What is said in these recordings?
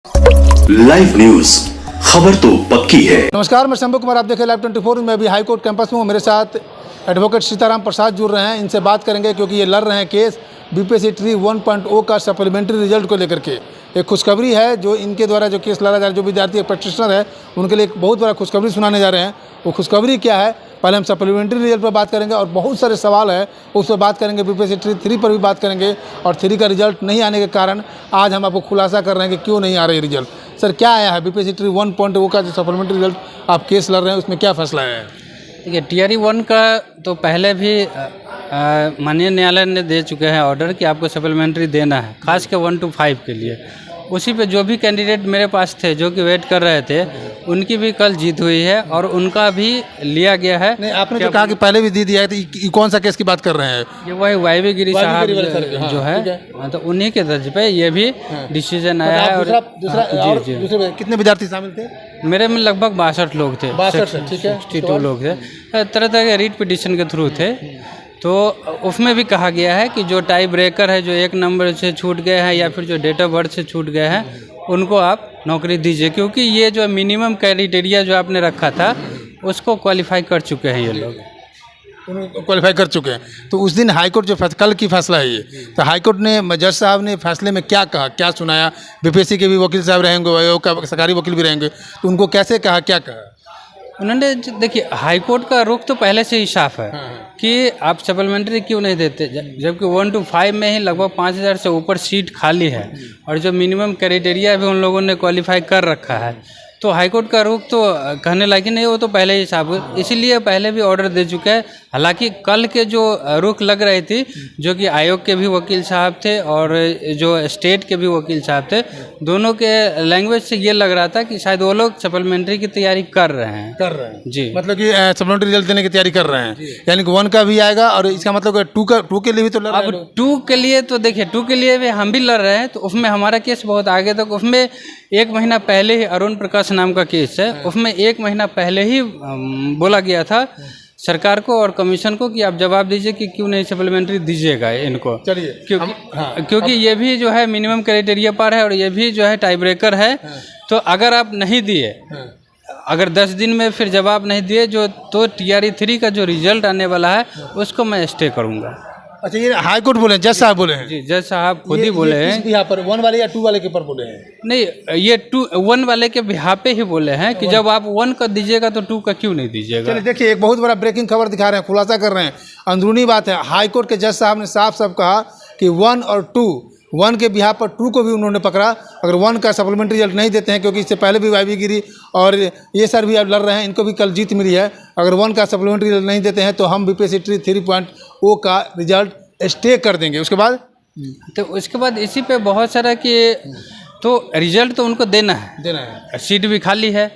Live news, खबर तो पक्की है। नमस्कार, मैं शंभू कुमार, आप देखें लाइव 24 में अभी हाईकोर्ट कैंपस में हूँ। मेरे साथ एडवोकेट सीताराम प्रसाद जुड़ रहे हैं। इनसे बात करेंगे क्योंकि ये लड़ रहे हैं केस बीपीएससी ट्री 1.0 का सप्लीमेंट्री रिजल्ट को लेकर के। एक खुशखबरी है जो इनके द्वारा जो केस लड़ा जा रहा है, जो विद्यार्थी प्रैक्टिशनर है उनके लिए एक बहुत बड़ा खुशखबरी सुनाने जा रहे हैं। वो खुशखबरी क्या है, पहले हम सप्लीमेंट्री रिजल्ट पर बात करेंगे और बहुत सारे सवाल है उस पर बात करेंगे। बीपीएससी ट्री 3 पर भी बात करेंगे और 3 का रिजल्ट नहीं आने के कारण आज हम आपको खुलासा कर रहे हैं कि क्यों नहीं आ रही रिजल्ट। सर, क्या आया है बीपीएससी ट्री 1.0 का जो सप्लीमेंट्री रिजल्ट आप केस लड़ रहे हैं, उसमें क्या फैसला है? देखिए, टीआरई 1 का तो पहले भी माननीय न्यायालय ने दे चुके हैं ऑर्डर कि आपको सप्लीमेंट्री देना है, खास के 1 to 5 के लिए। उसी पे जो भी कैंडिडेट मेरे पास थे जो कि वेट कर रहे थे, उनकी भी कल जीत हुई है और उनका भी लिया गया है। नहीं, आपने तो कहा कि पहले भी दे दिया है, तो ये कौन सा केस की बात कर रहे हैं? ये वही वाईवी गिरी साहब जो है, तो उन्हीं के दर्ज पे ये भी डिसीजन आया है। और दूसरे कितने विद्यार्थी शामिल थे? मेरे में लगभग 62 लोग थे, 62 लोग थे, तरह तरह के रीट पिटिशन के थ्रू थे। तो उसमें भी कहा गया है कि जो टाई ब्रेकर है, जो 1 नंबर से छूट गए हैं या फिर जो डेट ऑफ बर्थ से छूट गए हैं, उनको आप नौकरी दीजिए, क्योंकि ये जो मिनिमम क्राइटेरिया जो आपने रखा था उसको क्वालिफाई कर चुके हैं ये लोग। क्वालिफाई कर चुके हैं। तो उस दिन हाईकोर्ट जो कल की फैसला है ये, तो हाईकोर्ट ने जज साहब ने फैसले में क्या कहा, क्या सुनाया? बीपीएससी के भी वकील साहब रहेंगे, आयोग का सरकारी वकील भी रहेंगे, तो उनको कैसे कहा, क्या कहा उन्होंने? देखिए, हाईकोर्ट का रुख तो पहले से ही साफ है कि आप सप्लीमेंट्री क्यों नहीं देते, जबकि 1 to 5 में ही लगभग 5000 से ऊपर सीट खाली है और जो मिनिमम क्राइटेरिया भी उन लोगों ने क्वालिफाई कर रखा है। तो हाईकोर्ट का रुख तो कहने लायक ही नहीं, वो तो पहले ही साफ है, इसीलिए पहले भी ऑर्डर दे चुका है। हालांकि कल के जो रुख लग रही थी, जो कि आयोग के भी वकील साहब थे और जो स्टेट के भी वकील साहब थे, दोनों के लैंग्वेज से ये लग रहा था कि शायद वो लोग सप्लीमेंट्री की तैयारी कर रहे हैं जी। मतलब कि सप्लीमेंट्री रिजल्ट देने की तैयारी कर रहे हैं, यानी कि 1 का भी आएगा और इसका मतलब 2 के लिए भी तो लड़ रहे हैं। अब 2 के लिए तो देखिए, 2 के लिए भी हम भी लड़ रहे हैं, तो उसमें हमारा केस बहुत आगे तक, उसमें 1 महीना पहले ही अरुण प्रकाश नाम का केस है, उसमें 1 महीना पहले ही बोला गया था सरकार को और कमीशन को कि आप जवाब दीजिए कि क्यों नहीं सप्लीमेंट्री दीजिएगा इनको। चलिए, क्योंकि ये भी जो है मिनिमम क्राइटेरिया पर है और ये भी जो है टाई ब्रेकर है। तो अगर आप नहीं दिए, अगर 10 दिन में फिर जवाब नहीं दिए जो, तो टीआरई 3 का जो रिजल्ट आने वाला है उसको मैं स्टे करूँगा। अच्छा, ये हाईकोर्ट बोले, जज साहब बोले हैं? जी, जज साहब खुद ही बोले हैं। यहाँ पर 1 वाले या 2 वाले के ऊपर बोले हैं? नहीं, ये 1 वाले के बिहार पे ही बोले हैं कि जब आप 1 का दीजिएगा तो 2 का क्यों नहीं दीजिएगा। चलिए, देखिए, एक बहुत बड़ा ब्रेकिंग खबर दिखा रहे हैं, खुलासा कर रहे हैं, अंदरूनी बात है। हाईकोर्ट के जज साहब ने साफ साफ कहा कि 1 और 2, 1 के बिहार पर 2 को भी उन्होंने पकड़ा। अगर 1 का सप्लीमेंट्री रिजल्ट नहीं देते हैं, क्योंकि इससे पहले भी वाईवी गिरी और ये सर भी अब लड़ रहे हैं, इनको भी कल जीत मिली है। अगर 1 का सप्लीमेंट्री रिजल्ट नहीं देते हैं तो हम बीपीएससी ट्री 3.0 का रिजल्ट स्टे कर देंगे। उसके बाद इसी पे बहुत सारा कि तो रिजल्ट तो उनको देना है, सीट भी खाली है,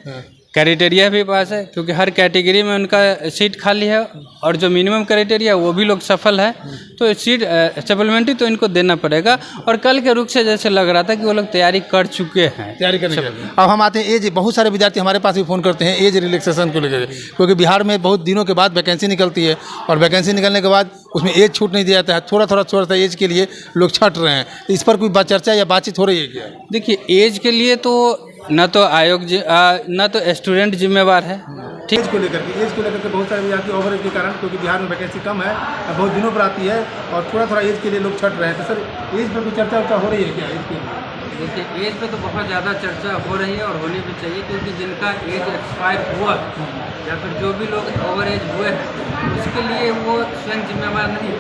क्राइटेरिया भी पास है, क्योंकि हर कैटेगरी में उनका सीट खाली है और जो मिनिमम क्राइटेरिया वो भी लोग सफल है, तो सीट सप्लीमेंट्री तो इनको देना पड़ेगा। और कल के रुख से जैसे लग रहा था कि वो लोग तैयारी कर चुके हैं, तैयारी करने। अब हम आते हैं एज, बहुत सारे विद्यार्थी हमारे पास भी फ़ोन करते हैं एज रिलैक्सेशन को लेकर, क्योंकि बिहार में बहुत दिनों के बाद वैकेंसी निकलती है और वैकेंसी निकलने के बाद उसमें एज छूट नहीं दिया जाता है, थोड़ा एज के लिए लोग छट रहे हैं। इस पर कोई चर्चा या बातचीत हो रही है क्या? देखिए, एज के लिए तो न तो आयोग न तो स्टूडेंट जिम्मेवार है, ठीक। एज को लेकर के बहुत सारे विद्यार्थी ओवर एज के कारण, क्योंकि बिहार में वैकेंसी कम है, बहुत दिनों पर आती है और थोड़ा एज के लिए लोग छट रहे हैं। तो सर, एज पर कोई चर्चा हो रही है क्या? एज के देखिए, एज पे तो बहुत ज़्यादा चर्चा हो रही है और होनी भी चाहिए, क्योंकि जिनका एज एक्सपायर हुआ या फिर जो भी लोग ओवर एज हुए हैं, उसके लिए वो स्वयं जिम्मेवार नहीं,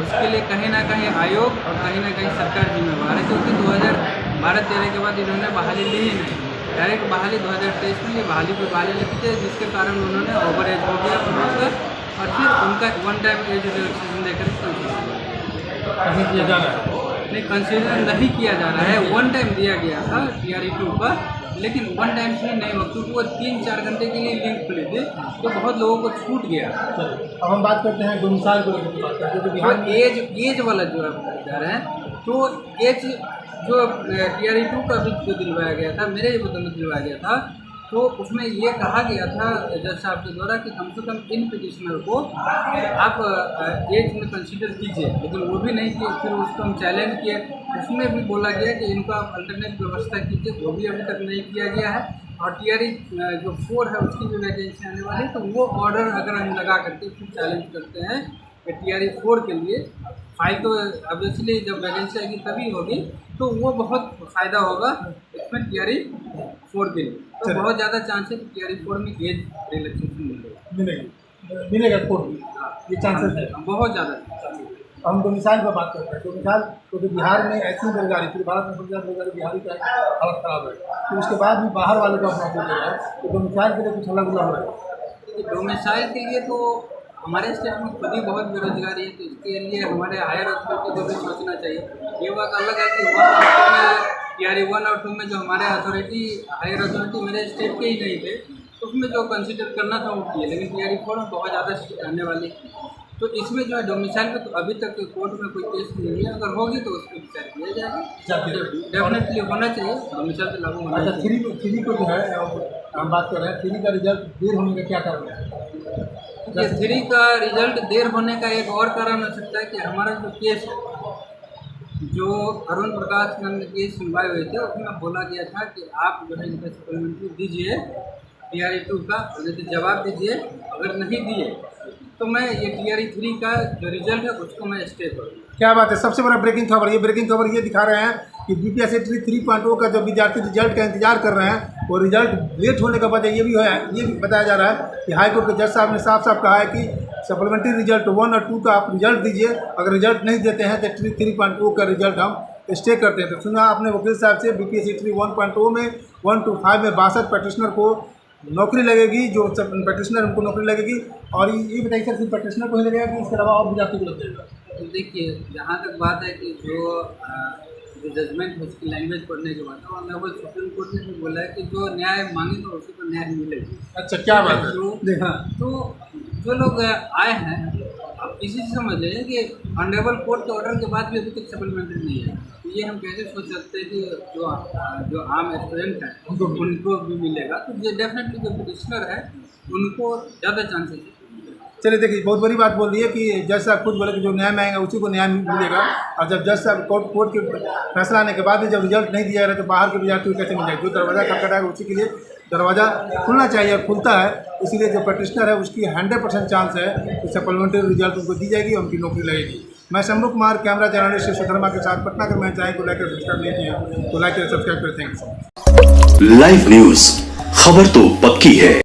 उसके लिए कहीं ना कहीं आयोग और कहीं ना कहीं सरकार जिम्मेवार है। क्योंकि 2012-13 के बाद इन्होंने बहाली ली ही नहीं, डायरेक्ट बहाली 2023 में बहाली पर बहाली लिखी थी, जिसके कारण उन्होंने ओवर एज हो गया उनका, और फिर उनका 1 टाइम एज रिलैक्सेशन देकर नहीं कंसिडर नहीं किया जा रहा है। 1 टाइम दिया गया था टीआरई 2 पर, लेकिन 1 टाइम से नहीं हुआ, क्योंकि वो 3-4 घंटे के लिए लिंक खुले थे, तो बहुत लोगों को छूट गया। अब हम बात करते हैं गुमसार को लेकर, क्योंकि बिहार एज वाला जो आप कह रहे हैं, तो एज जो टीआरई 2 का भी जो दिलवाया गया था, मेरे जो बदन में दिलवाया गया था, तो उसमें ये कहा गया था जज साहब के द्वारा कि कम से कम इन पिटिशनर को आप एज में कंसिडर कीजिए, लेकिन वो भी नहीं किए। फिर उसको हम चैलेंज किए, उसमें भी बोला गया कि इनको आप अल्टरनेट व्यवस्था कीजिए, वो भी अभी तक नहीं किया गया है। और टीआरई जो 4 है उसकी भी वैकेंसी आने वाली है, तो वो ऑर्डर अगर हम लगा करके फिर चैलेंज करते हैं कि टीआरई 4 के लिए फाइल तो ऑब्वियसली जब वैकेंसी आएगी तभी होगी, तो वो बहुत फ़ायदा होगा इसमें टीआरई 4 के लिए। तो बहुत ज़्यादा चांस है कि टीआरई 4 में एज रिलैक्सेशन मिलेगा कोर्ट में, ये चांसेस है। बहुत ज़्यादा। हम डोमिसाइल पर बात करते हैं। डोमिसाइल क्योंकि बिहार में ऐसी बेरोजगारी, पूरे भारत में सबसे ज़्यादा बेरोजगारी बिहारी का हालत खराब है, तो उसके बाद भी बाहर वाले को अपना दे रहा है, तो डोमिसाइल के लिए कुछ अलग अलग हो रहा है। डोमिसाइल के लिए तो हमारे स्टेट में खुद ही बहुत बेरोजगारी है, तो इसके लिए हमारे हायर अथॉरिटी को भी सोचना चाहिए। ये बात अलग है कि 1 और 2 में टीआरई 1 और 2 में जो हमारे हायर अथॉरिटी मेरे स्टेट के ही नहीं थे, तो उसमें जो कंसिडर करना था वो किए, लेकिन टीआरई 4 में बहुत ज़्यादा सीट आने वाली। तो इसमें जो है डोमिसाइल पे तो अभी तक कोर्ट में कोई केस नहीं है, अगर होगी तो उस पर विचार किया जाएगा। डेफिनेटली होना चाहिए, डोमिसाइल पे लागू होना चाहिए। 3 को जो है हम बात कर रहे हैं, 3 का रिजल्ट देर होने का क्या कारण है? ये 3 का रिजल्ट देर होने का एक और कारण हो सकता है कि हमारा जो केस है, जो अरुण प्रकाश नंद की सुनवाई हुई थी, उसमें बोला गया था कि आप जो है इनका सप्लीमेंट्री दीजिए टीआरई 2 का, यदि जवाब दीजिए, अगर नहीं दिए तो मैं ये टीआरई 3 का जो रिजल्ट है उसको मैं स्टे करूँगा। क्या बात है, सबसे बड़ा ब्रेकिंग खबर। ये ब्रेकिंग खबर ये दिखा रहे हैं कि बीपीएससी 3.0 का जो विद्यार्थी रिजल्ट का इंतजार कर रहे हैं, वो रिजल्ट लेट होने का वजह ये भी है, ये भी बताया जा रहा है कि हाईकोर्ट के जज साहब ने साफ साफ कहा है कि सप्लीमेंट्री रिजल्ट 1 और 2 का आप रिजल्ट दीजिए, अगर रिजल्ट नहीं देते हैं तो 3.0 का रिजल्ट हम स्टे करते हैं। तो सुना आपने वकील साहब से, बीपीएससी 1.0 में 1 to 5 में 62 पटिशनर को नौकरी लगेगी, जो पटिशनर उनको नौकरी लगेगी। और ये बताइए सर, सिर्फ पटिशनर को ही लगेगा कि इसके अलावा और विद्यार्थी को लग जाएगा? तो देखिए, जहाँ तक बात है कि जो जजमेंट है उसकी लैंग्वेज पढ़ने के बाद ऑनरेबल सुप्रीम कोर्ट ने भी बोला है कि जो न्याय मांगे तो उसी को न्याय मिलेगा। अच्छा, क्या बात है। तो जो लोग आए हैं, आप इसी से समझ लीजिए कि ऑनरेबल कोर्ट के ऑर्डर के बाद भी अभी तक सप्लीमेंट्री नहीं है, तो ये हम कैसे सोच सकते हैं कि जो आम स्टूडेंट हैं उनको भी मिलेगा। तो ये डेफिनेटली जो पिटिशनर है उनको ज़्यादा चांसेस है। चलिए देखिए, बहुत बड़ी बात बोल रही है कि जज साहब खुद बोले कि जो न्याय मांगेगा उसी को न्याय मिलेगा। और जब जज साहब कोर्ट के फैसला आने के बाद भी जब रिजल्ट नहीं दिया जा रहा तो बाहर के विद्यार्थी को कैसे मिल जाएगा? जो दरवाज़ा खटखटाएगा उसी के लिए दरवाज़ा खुलना चाहिए, खुलता है। इसीलिए जो पटिशनर है उसकी 100% चांस है कि सप्लीमेंट्री रिजल्ट उनको दी जाएगी और उनकी नौकरी लगेगी। मैं शंभू कुमार, कैमरा जर्नलिस्ट शिव शर्मा के साथ पटना के। मैं चाहे को लाइक और सब्सक्राइब नहीं किया तो लाइक और सब्सक्राइब करें। थैंक्स। लाइव न्यूज, खबर तो पक्की है।